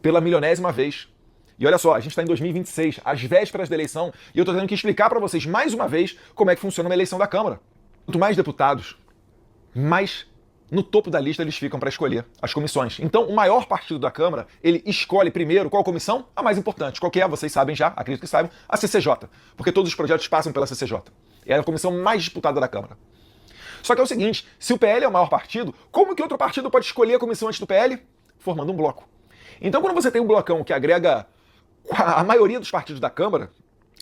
pela milionésima vez. E olha só, a gente está em 2026, às vésperas da eleição, e eu estou tendo que explicar para vocês mais uma vez como é que funciona uma eleição da Câmara. Quanto mais deputados, mais no topo da lista eles ficam para escolher as comissões. Então, o maior partido da Câmara, ele escolhe primeiro qual comissão? A mais importante. Qual que é? Vocês sabem já, acredito que saibam, a CCJ. Porque todos os projetos passam pela CCJ. É a comissão mais disputada da Câmara. Só que é o seguinte, se o PL é o maior partido, como que outro partido pode escolher a comissão antes do PL? Formando um bloco. Então, quando você tem um blocão que agrega a maioria dos partidos da Câmara,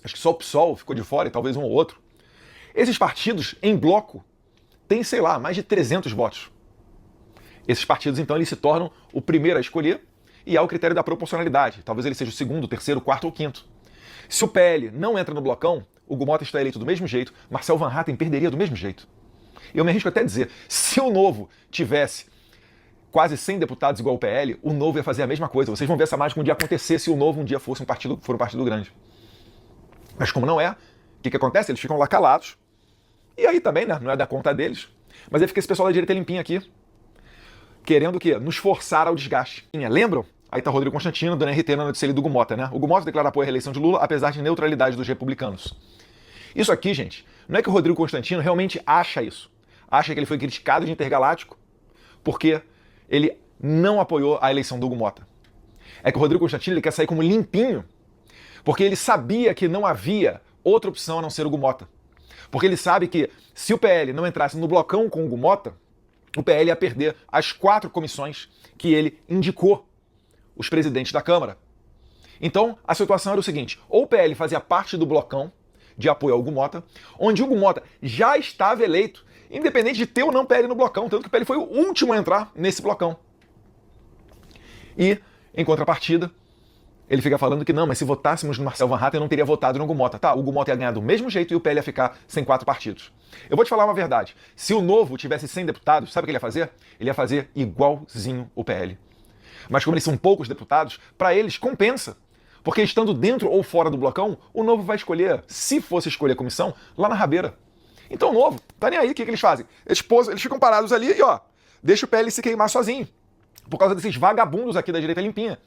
acho que só o PSOL ficou de fora e talvez um ou outro, esses partidos, em bloco, têm, sei lá, mais de 300 votos. Esses partidos, então, eles se tornam o primeiro a escolher e há o critério da proporcionalidade. Talvez ele seja o segundo, terceiro, quarto ou quinto. Se o PL não entra no blocão, o Hugo Mota está eleito do mesmo jeito, Marcel Van Hatten perderia do mesmo jeito. Eu me arrisco até a dizer, se o Novo tivesse quase 100 deputados igual o PL, o Novo ia fazer a mesma coisa. Vocês vão ver essa mágica um dia acontecer se o Novo um dia for um partido grande. Mas como não é, o que acontece? Eles ficam lá calados. E aí também, né? Não é da conta deles. Mas aí fica esse pessoal da direita limpinha aqui, querendo o quê? Nos forçar ao desgaste. Lembram? Aí tá Rodrigo Constantino dando RT na notícia ali do Hugo Mota, né? O Hugo Mota declara apoio à reeleição de Lula, apesar de neutralidade dos republicanos. Isso aqui, gente, não é que o Rodrigo Constantino realmente acha isso. Acha que ele foi criticado de intergaláctico porque ele não apoiou a eleição do Hugo Mota. É que o Rodrigo Constantino ele quer sair como limpinho, porque ele sabia que não havia outra opção a não ser o Hugo Mota. Porque ele sabe que se o PL não entrasse no blocão com o Hugo Mota, o PL ia perder as 4 comissões que ele indicou os presidentes da Câmara. Então, a situação era o seguinte, ou o PL fazia parte do blocão de apoio ao Hugo Mota, onde o Hugo Mota já estava eleito, independente de ter ou não PL no blocão, tanto que o PL foi o último a entrar nesse blocão. E, em contrapartida, ele fica falando que não, mas se votássemos no Marcel Van Hatten, eu não teria votado no Hugo Mota. Tá, o Hugo Mota ia ganhar do mesmo jeito e o PL ia ficar sem 4 partidos. Eu vou te falar uma verdade. Se o Novo tivesse 100 deputados, sabe o que ele ia fazer? Ele ia fazer igualzinho o PL. Mas como eles são poucos deputados, para eles compensa. Porque estando dentro ou fora do blocão, o Novo vai escolher, se fosse escolher a comissão, lá na rabeira. Então o Novo, tá nem aí, o que eles fazem? Eles ficam parados ali e ó, deixa o PL se queimar sozinho. Por causa desses vagabundos aqui da direita limpinha.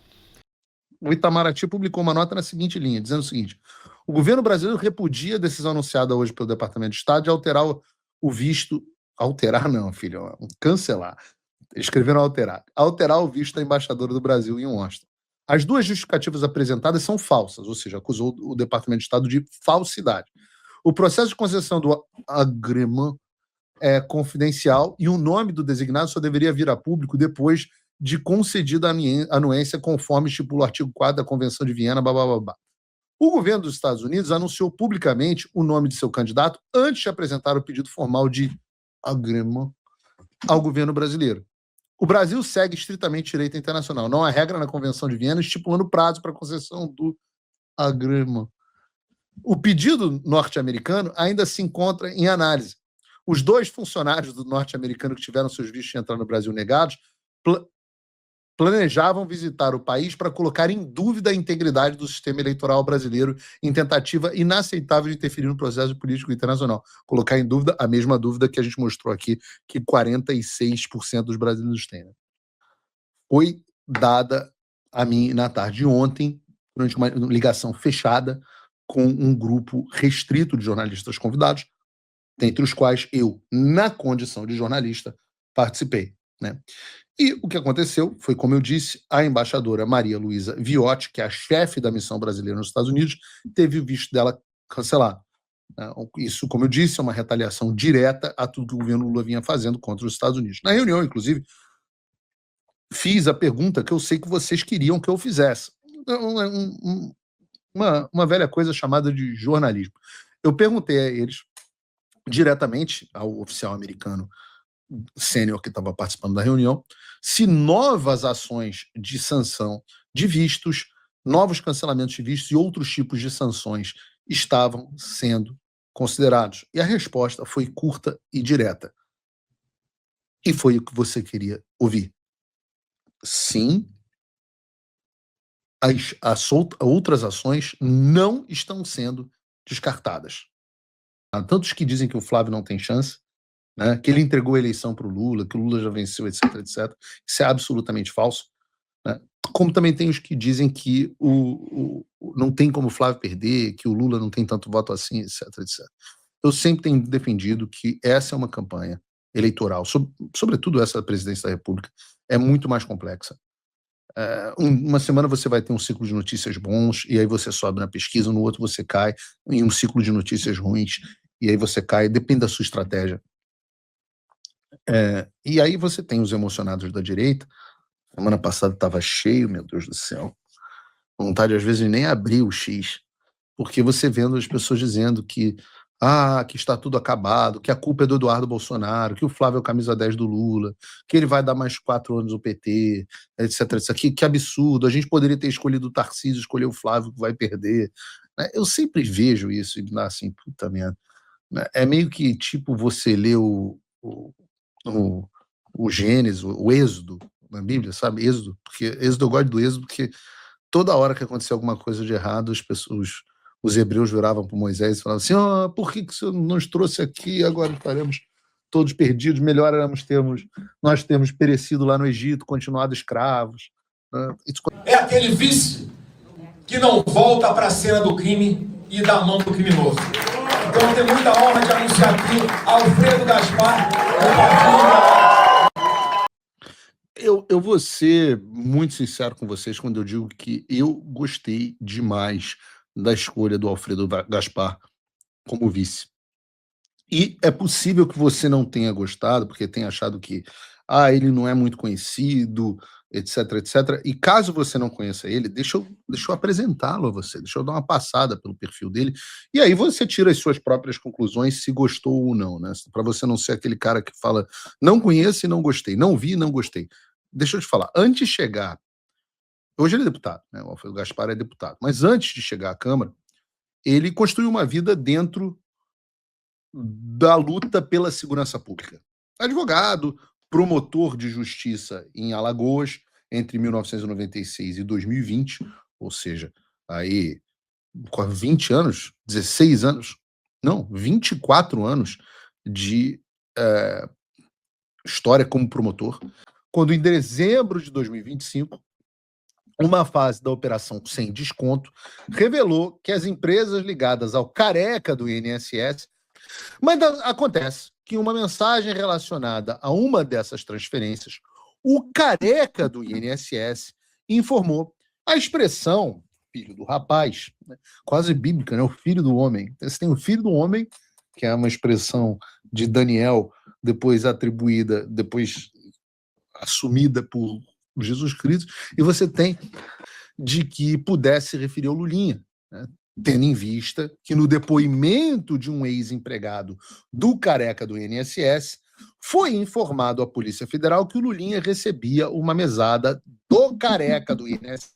O Itamaraty publicou uma nota na seguinte linha, dizendo o seguinte: o governo brasileiro repudia a decisão anunciada hoje pelo Departamento de Estado de alterar o visto... Alterar não, filho, cancelar. Escreveram alterar o visto da embaixadora do Brasil em Washington. As 2 justificativas apresentadas são falsas, ou seja, acusou o Departamento de Estado de falsidade. O processo de concessão do agreement é confidencial e o nome do designado só deveria vir a público depois de concedida a anuência conforme estipula o artigo 4 da Convenção de Viena, blá. O governo dos Estados Unidos anunciou publicamente o nome de seu candidato antes de apresentar o pedido formal de agreement ao governo brasileiro. O Brasil segue estritamente direito internacional. Não há regra na Convenção de Viena estipulando prazo para a concessão do agreement. O pedido norte-americano ainda se encontra em análise. Os 2 funcionários do norte-americano que tiveram seus vistos de entrar no Brasil negados planejavam visitar o país para colocar em dúvida a integridade do sistema eleitoral brasileiro em tentativa inaceitável de interferir no processo político internacional. Colocar em dúvida a mesma dúvida que a gente mostrou aqui, que 46% dos brasileiros têm. Né? Foi dada a mim na tarde de ontem, durante uma ligação fechada, com um grupo restrito de jornalistas convidados, dentre os quais eu, na condição de jornalista, participei. Né? E o que aconteceu foi, como eu disse, a embaixadora Maria Luísa Viotti, que é a chefe da missão brasileira nos Estados Unidos, teve o visto dela cancelado. Isso, como eu disse, é uma retaliação direta a tudo que o governo Lula vinha fazendo contra os Estados Unidos. Na reunião, inclusive, fiz a pergunta que eu sei que vocês queriam que eu fizesse. Uma velha coisa chamada de jornalismo. Eu perguntei a eles, diretamente ao oficial americano sênior que estava participando da reunião, se novas ações de sanção de vistos, novos cancelamentos de vistos e outros tipos de sanções estavam sendo considerados. E a resposta foi curta e direta. E foi o que você queria ouvir. Sim, as outras ações não estão sendo descartadas. Há tantos que dizem que o Flávio não tem chance, né, que ele entregou a eleição para o Lula, que o Lula já venceu, etc, etc. Isso é absolutamente falso. Né? Como também tem os que dizem que não tem como o Flávio perder, que o Lula não tem tanto voto assim, etc, etc. Eu sempre tenho defendido que essa é uma campanha eleitoral, sobretudo essa da presidência da República, é muito mais complexa. Uma semana você vai ter um ciclo de notícias bons, e aí você sobe na pesquisa, no outro você cai em um ciclo de notícias ruins, e aí você cai, depende da sua estratégia. E aí você tem os emocionados da direita. Semana passada estava cheio, meu Deus do céu. Vontade, às vezes, de nem abrir o X, porque você vendo as pessoas dizendo que está tudo acabado, que a culpa é do Eduardo Bolsonaro, que o Flávio é o camisa 10 do Lula, que ele vai dar mais 4 anos ao PT, etc, etc. Que absurdo, a gente poderia ter escolhido o Tarcísio, escolher o Flávio, que vai perder. Eu sempre vejo isso e me dá assim, puta merda. É meio que tipo você lê o Gênesis, o Êxodo, na Bíblia, sabe? Êxodo, porque Êxodo, eu gosto do Êxodo, porque toda hora que acontecia alguma coisa de errado, os hebreus viravam para Moisés e falavam assim: por que o senhor nos trouxe aqui? Agora estaremos todos perdidos, melhor nós termos perecido lá no Egito, continuado escravos. É aquele vice que não volta para a cena do crime e dá a mão pro criminoso. Então eu tenho muita honra de anunciar aqui Alfredo Gaspar, Eu vou ser muito sincero com vocês quando eu digo que eu gostei demais da escolha do Alfredo Gaspar como vice. E é possível que você não tenha gostado, porque tenha achado que ele não é muito conhecido, etc, etc. E caso você não conheça ele, deixa eu apresentá-lo a você, deixa eu dar uma passada pelo perfil dele, e aí você tira as suas próprias conclusões se gostou ou não, né? Para você não ser aquele cara que fala, não conheço e não gostei, não vi e não gostei. Deixa eu te falar, antes de chegar, hoje ele é deputado, né? O Alfredo Gaspar é deputado, mas antes de chegar à Câmara, ele construiu uma vida dentro da luta pela segurança pública. Advogado, promotor de justiça em Alagoas entre 1996 e 2020, ou seja, aí 20 anos, 16 anos, não, 24 anos de história como promotor, quando em dezembro de 2025, uma fase da operação sem desconto revelou que as empresas ligadas ao careca do INSS. Mas acontece que uma mensagem relacionada a uma dessas transferências, o careca do INSS informou a expressão filho do rapaz, né, quase bíblica, né? O filho do homem. Você tem o filho do homem, que é uma expressão de Daniel, depois assumida por Jesus Cristo, e você tem de que pudesse se referir ao Lulinha, né? Tendo em vista que no depoimento de um ex-empregado do careca do INSS, foi informado à Polícia Federal que o Lulinha recebia uma mesada do careca do INSS,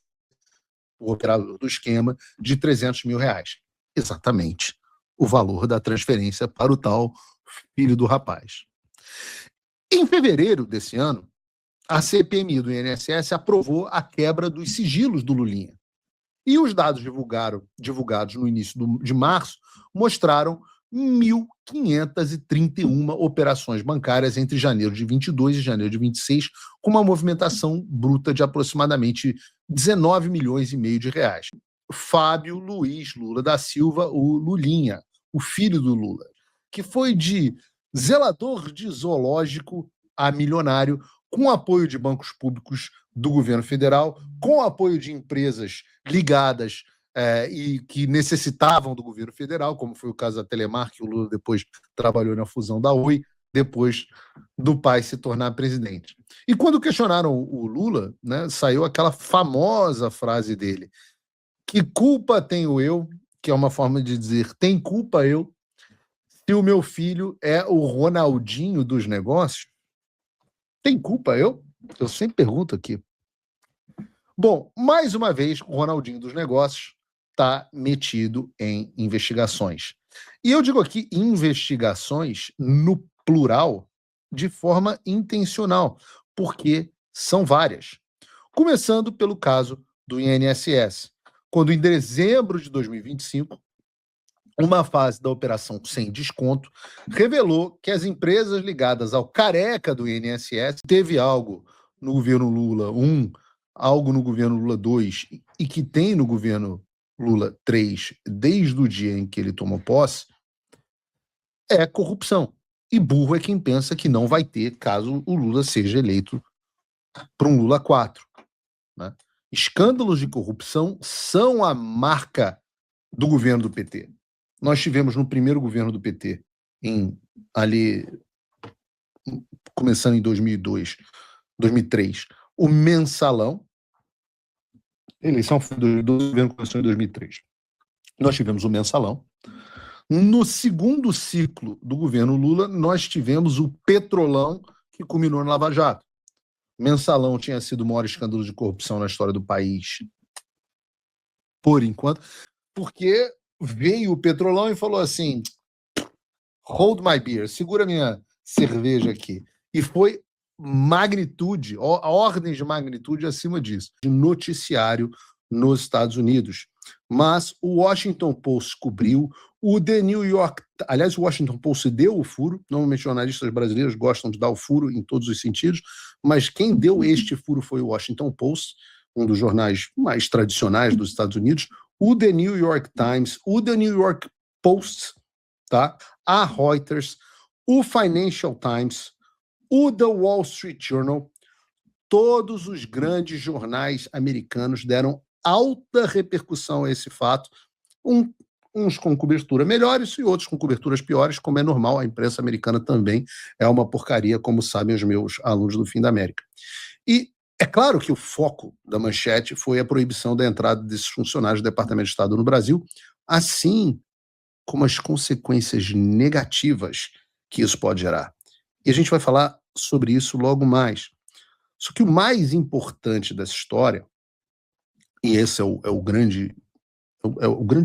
o operador do esquema, de R$300 mil. Exatamente o valor da transferência para o tal filho do rapaz. Em fevereiro desse ano, a CPMI do INSS aprovou a quebra dos sigilos do Lulinha. E os dados divulgados no início de março mostraram 1.531 operações bancárias entre janeiro de 22 e janeiro de 26, com uma movimentação bruta de aproximadamente 19 milhões e meio de reais. Fábio Luiz Lula da Silva, o Lulinha, o filho do Lula, que foi de zelador de zoológico a milionário, com apoio de bancos públicos do governo federal, com apoio de empresas ligadas e que necessitavam do governo federal, como foi o caso da Telemar, que o Lula depois trabalhou na fusão da Oi, depois do pai se tornar presidente. E quando questionaram o Lula, né, saiu aquela famosa frase dele: que culpa tenho eu, que é uma forma de dizer, tem culpa eu, se o meu filho é o Ronaldinho dos negócios? Tem culpa eu? Eu sempre pergunto aqui. Bom, mais uma vez, o Ronaldinho dos negócios está metido em investigações. E eu digo aqui investigações no plural de forma intencional, porque são várias. Começando pelo caso do INSS, quando em dezembro de 2025, uma fase da operação sem desconto revelou que as empresas ligadas ao careca do INSS teve algo no governo Lula, algo no governo Lula 2 e que tem no governo Lula 3 desde o dia em que ele tomou posse, é corrupção. E burro é quem pensa que não vai ter caso o Lula seja eleito para um Lula 4. Né? Escândalos de corrupção são a marca do governo do PT. Nós tivemos no primeiro governo do PT, começando em 2002, 2003, o mensalão. A eleição foi em 2012, o governo começou em 2003. Nós tivemos o mensalão. No segundo ciclo do governo Lula, nós tivemos o petrolão, que culminou no Lava Jato. O mensalão tinha sido o maior escândalo de corrupção na história do país, por enquanto, porque veio o petrolão e falou assim: hold my beer, segura minha cerveja aqui. E foi magnitude, a ordem de magnitude acima disso, de noticiário nos Estados Unidos. Mas o Washington Post cobriu, o The New York... Aliás, o Washington Post deu o furo, normalmente jornalistas brasileiros gostam de dar o furo em todos os sentidos, mas quem deu este furo foi o Washington Post, um dos jornais mais tradicionais dos Estados Unidos, o The New York Times, o The New York Post, tá? A Reuters, o Financial Times, o The Wall Street Journal, todos os grandes jornais americanos deram alta repercussão a esse fato, uns com cobertura melhores e outros com coberturas piores, como é normal, a imprensa americana também é uma porcaria, como sabem os meus alunos do Fim da América. E é claro que o foco da manchete foi a proibição da entrada desses funcionários do Departamento de Estado no Brasil, assim como as consequências negativas que isso pode gerar. E a gente vai falar sobre isso logo mais. Só que o mais importante dessa história, e esse é o grande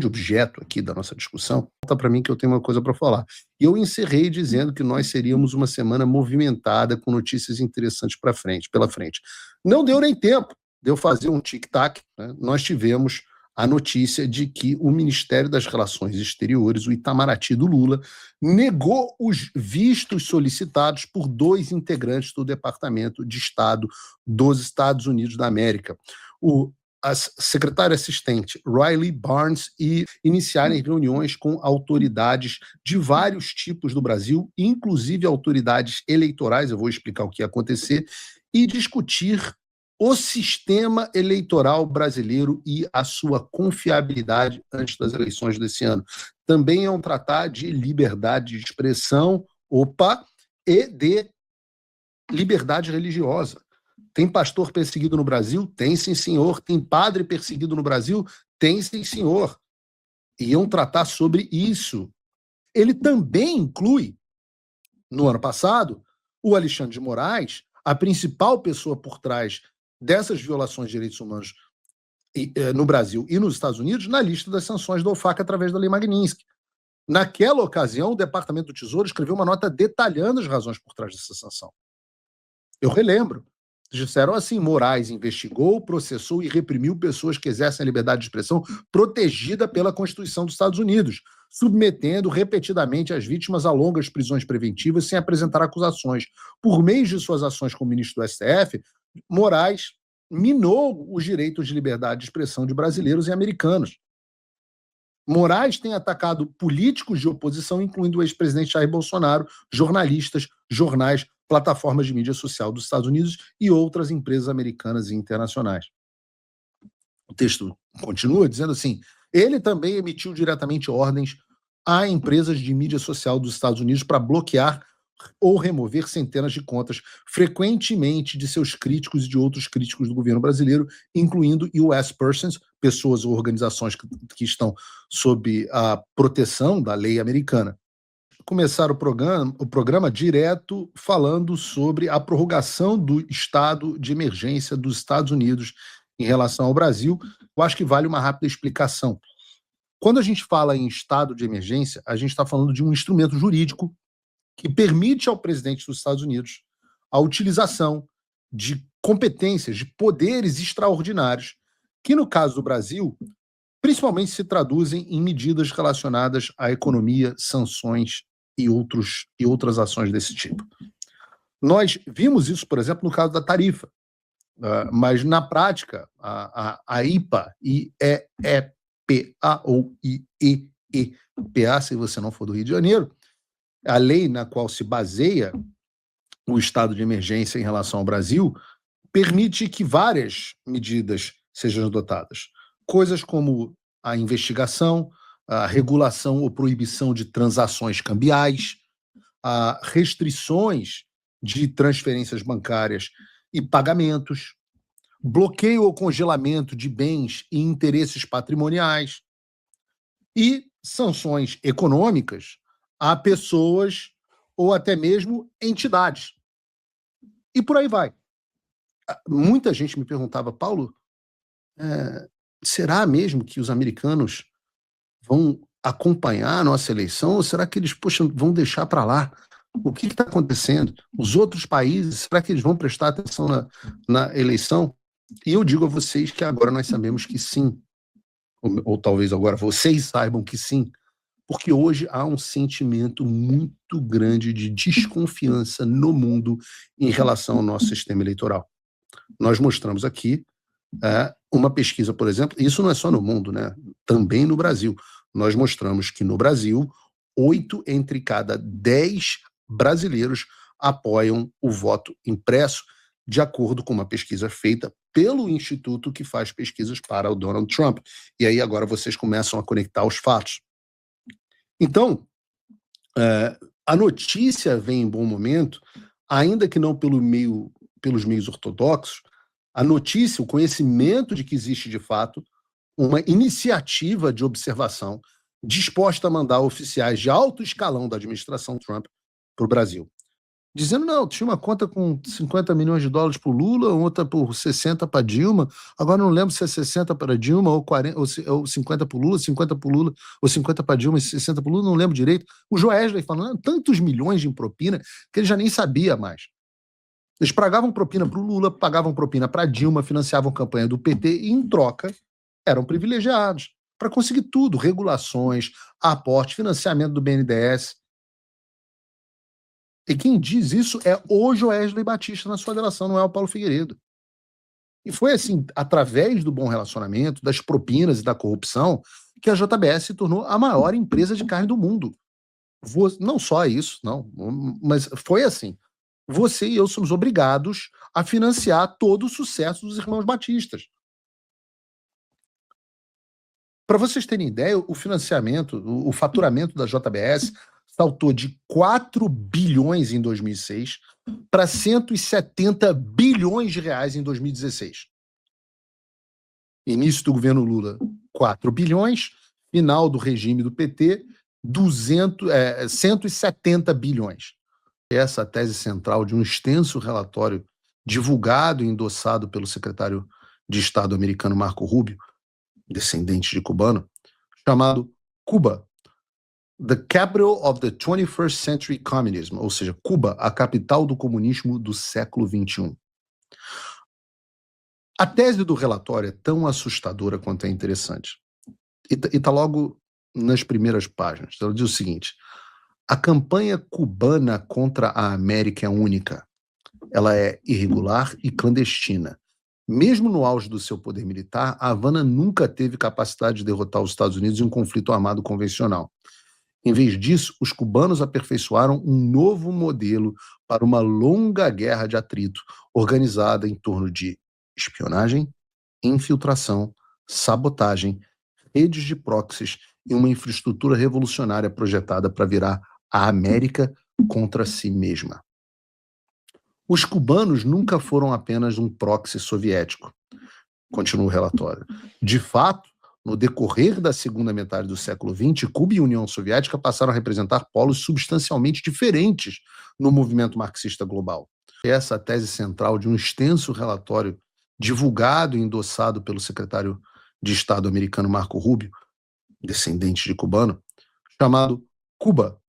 objeto aqui da nossa discussão, conta para mim que eu tenho uma coisa para falar. E eu encerrei dizendo que nós seríamos uma semana movimentada com notícias interessantes pela frente. Não deu nem tempo de eu fazer um tic-tac, né? Nós tivemos a notícia de que o Ministério das Relações Exteriores, o Itamaraty do Lula, negou os vistos solicitados por 2 integrantes do Departamento de Estado dos Estados Unidos da América. A secretária assistente Riley Barnes e iniciarem reuniões com autoridades de vários tipos do Brasil, inclusive autoridades eleitorais, eu vou explicar o que ia acontecer, e discutir o sistema eleitoral brasileiro e a sua confiabilidade antes das eleições desse ano. Também é um tratar de liberdade de expressão, e de liberdade religiosa. Tem pastor perseguido no Brasil? Tem, sim, senhor. Tem padre perseguido no Brasil? Tem, sim, senhor. Iam tratar sobre isso. Ele também inclui, no ano passado, o Alexandre de Moraes, a principal pessoa por trás dessas violações de direitos humanos no Brasil e nos Estados Unidos, na lista das sanções da OFAC através da Lei Magnitsky. Naquela ocasião, o Departamento do Tesouro escreveu uma nota detalhando as razões por trás dessa sanção. Eu relembro. Disseram assim: Moraes investigou, processou e reprimiu pessoas que exercem a liberdade de expressão protegida pela Constituição dos Estados Unidos, submetendo repetidamente as vítimas a longas prisões preventivas sem apresentar acusações. Por meio de suas ações como ministro do STF, Moraes minou os direitos de liberdade de expressão de brasileiros e americanos. Moraes tem atacado políticos de oposição, incluindo o ex-presidente Jair Bolsonaro, jornalistas, jornais, plataformas de mídia social dos Estados Unidos e outras empresas americanas e internacionais. O texto continua dizendo assim: ele também emitiu diretamente ordens a empresas de mídia social dos Estados Unidos para bloquear ou remover centenas de contas, frequentemente de seus críticos e de outros críticos do governo brasileiro, incluindo US persons, pessoas ou organizações que estão sob a proteção da lei americana. Começar o programa direto falando sobre a prorrogação do estado de emergência dos Estados Unidos em relação ao Brasil. Eu acho que vale uma rápida explicação. Quando a gente fala em estado de emergência, a gente está falando de um instrumento jurídico que permite ao presidente dos Estados Unidos a utilização de competências, de poderes extraordinários, que no caso do Brasil, principalmente se traduzem em medidas relacionadas à economia, sanções e outras ações desse tipo. Nós vimos isso, por exemplo, no caso da tarifa. Mas, na prática, a IPA, I-E-E-P-A ou I-E-E-P-A, se você não for do Rio de Janeiro, a lei na qual se baseia o estado de emergência em relação ao Brasil, permite que várias medidas sejam adotadas. Coisas como a investigação, a regulação ou proibição de transações cambiais, a restrições de transferências bancárias e pagamentos, bloqueio ou congelamento de bens e interesses patrimoniais e sanções econômicas a pessoas ou até mesmo entidades. E por aí vai. Muita gente me perguntava, Paulo, será mesmo que os americanos vão acompanhar a nossa eleição ou será que eles, vão deixar para lá? O que está acontecendo? Os outros países, será que eles vão prestar atenção na eleição? E eu digo a vocês que agora nós sabemos que sim, ou talvez agora vocês saibam que sim, porque hoje há um sentimento muito grande de desconfiança no mundo em relação ao nosso sistema eleitoral. Nós mostramos aqui uma pesquisa, por exemplo, isso não é só no mundo, né? Também no Brasil. Nós mostramos que no Brasil, 8 entre cada 10 brasileiros apoiam o voto impresso, de acordo com uma pesquisa feita pelo instituto que faz pesquisas para o Donald Trump. E aí agora vocês começam a conectar os fatos. Então, a notícia vem em bom momento, ainda que não pelos meios ortodoxos, a notícia, o conhecimento de que existe de fato uma iniciativa de observação disposta a mandar oficiais de alto escalão da administração Trump para o Brasil. Dizendo, não, tinha uma conta com 50 milhões de dólares para o Lula, outra por 60 para Dilma, agora não lembro se é 60 para Dilma ou 40, ou 50 para o Lula, 50 para o Lula, ou 50 para Dilma e 60 para o Lula, não lembro direito. O Joesley falando, tantos milhões de propina que ele já nem sabia mais. Eles pagavam propina para o Lula, pagavam propina para Dilma, financiavam campanha do PT e, em troca, eram privilegiados para conseguir tudo, regulações, aporte, financiamento do BNDES. E quem diz isso é o Joesley Batista na sua delação, não é o Paulo Figueiredo. E foi assim, através do bom relacionamento, das propinas e da corrupção, que a JBS se tornou a maior empresa de carne do mundo. Não só isso, não, mas foi assim. Você e eu somos obrigados a financiar todo o sucesso dos irmãos Batistas. Para vocês terem ideia, o financiamento, o faturamento da JBS saltou de 4 bilhões em 2006 para 170 bilhões de reais em 2016. Início do governo Lula, 4 bilhões. Final do regime do PT, 170 bilhões. Essa é a tese central de um extenso relatório divulgado e endossado pelo secretário de Estado americano Marco Rubio, descendente de cubano, chamado Cuba, The Capital of the 21st Century Communism, ou seja, Cuba, a capital do comunismo do século XXI. A tese do relatório é tão assustadora quanto é interessante. E está logo nas primeiras páginas. Ela diz o seguinte: a campanha cubana contra a América é única. Ela é irregular e clandestina. Mesmo no auge do seu poder militar, a Havana nunca teve capacidade de derrotar os Estados Unidos em um conflito armado convencional. Em vez disso, os cubanos aperfeiçoaram um novo modelo para uma longa guerra de atrito, organizada em torno de espionagem, infiltração, sabotagem, redes de proxies e uma infraestrutura revolucionária projetada para virar a América contra si mesma. Os cubanos nunca foram apenas um proxy soviético, continua o relatório. De fato, no decorrer da segunda metade do século XX, Cuba e União Soviética passaram a representar polos substancialmente diferentes no movimento marxista global. Essa é a tese central de um extenso relatório divulgado e endossado pelo secretário de Estado americano Marco Rubio, descendente de cubano, chamado Cuba,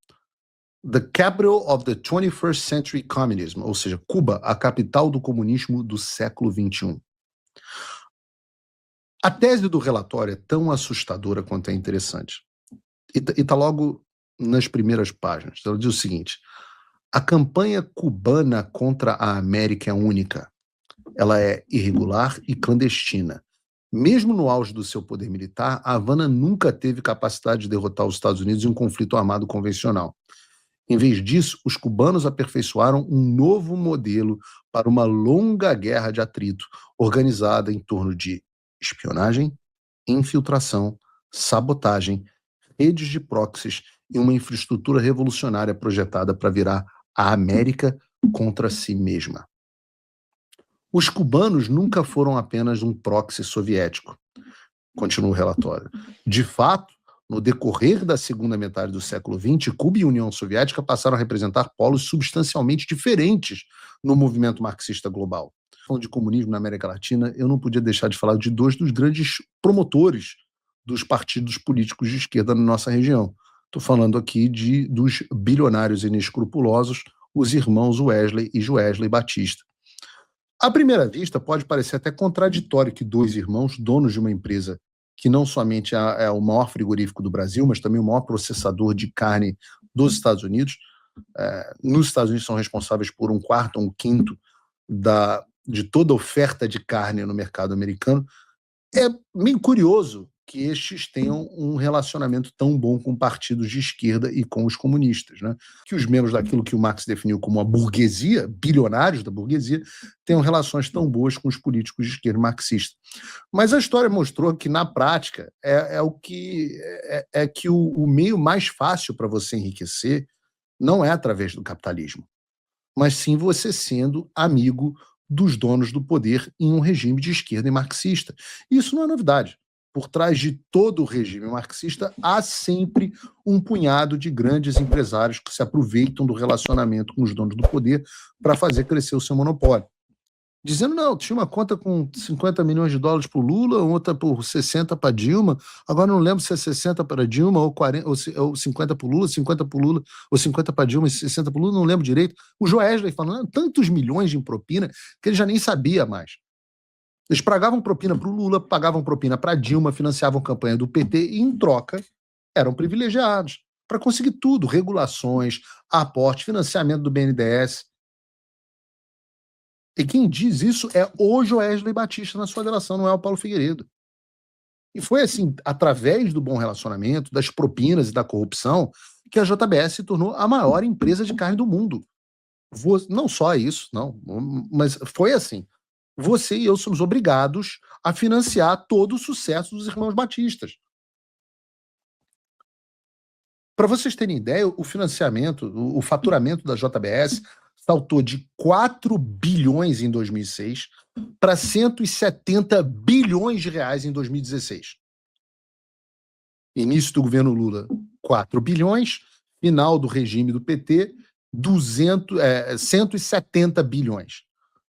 The Capital of the 21st Century Communism, ou seja, Cuba, a capital do comunismo do século XXI. A tese do relatório é tão assustadora quanto é interessante. E está logo nas primeiras páginas. Ela diz o seguinte: a campanha cubana contra a América é única. ela é irregular e clandestina. Mesmo no auge do seu poder militar, a Havana nunca teve capacidade de derrotar os Estados Unidos em um conflito armado convencional. Em vez disso, os cubanos aperfeiçoaram um novo modelo para uma longa guerra de atrito, organizada em torno de espionagem, infiltração, sabotagem, redes de proxies e uma infraestrutura revolucionária projetada para virar a América contra si mesma. Os cubanos nunca foram apenas um proxy soviético, continua o relatório. De fato, no decorrer da segunda metade do século XX, Cuba e União Soviética passaram a representar polos substancialmente diferentes no movimento marxista global. Falando de comunismo na América Latina, eu não podia deixar de falar de dois dos grandes promotores dos partidos políticos de esquerda na nossa região. Estou falando aqui dos bilionários inescrupulosos, os irmãos Wesley e Joesley Batista. À primeira vista, pode parecer até contraditório que dois irmãos, donos de uma empresa que não somente é o maior frigorífico do Brasil, mas também o maior processador de carne dos Estados Unidos, nos Estados Unidos são responsáveis por 1/4 ou 1/5 de toda a oferta de carne no mercado americano. É meio curioso que estes tenham um relacionamento tão bom com partidos de esquerda e com os comunistas, né? Que os membros daquilo que o Marx definiu como a burguesia, bilionários da burguesia, tenham relações tão boas com os políticos de esquerda marxista. Mas a história mostrou que, na prática, que o meio mais fácil para você enriquecer não é através do capitalismo, mas sim você sendo amigo dos donos do poder em um regime de esquerda e marxista. Isso não é novidade. Por trás de todo o regime marxista, há sempre um punhado de grandes empresários que se aproveitam do relacionamento com os donos do poder para fazer crescer o seu monopólio. Dizendo, não, tinha uma conta com 50 milhões de dólares para o Lula, outra por 60 para Dilma, agora não lembro se é 60 para Dilma ou 50 para o Lula, 50 para o Lula, ou 50 para Dilma e 60 para o Lula, não lembro direito. O Joesley falando, tantos milhões de propina que ele já nem sabia mais. Eles pagavam propina para o Lula, pagavam propina para Dilma, financiavam campanha do PT e, em troca, eram privilegiados para conseguir tudo, regulações, aporte, financiamento do BNDES. E quem diz isso é o Joesley Batista na sua delação, não é o Paulo Figueiredo. E foi assim, através do bom relacionamento, das propinas e da corrupção, que a JBS se tornou a maior empresa de carne do mundo. Não só isso, não, mas foi assim. Você e eu somos obrigados a financiar todo o sucesso dos irmãos Batistas. Para vocês terem ideia, o financiamento, o faturamento da JBS saltou de 4 bilhões em 2006 para 170 bilhões de reais em 2016. Início do governo Lula, 4 bilhões. Final do regime do PT, 170 bilhões.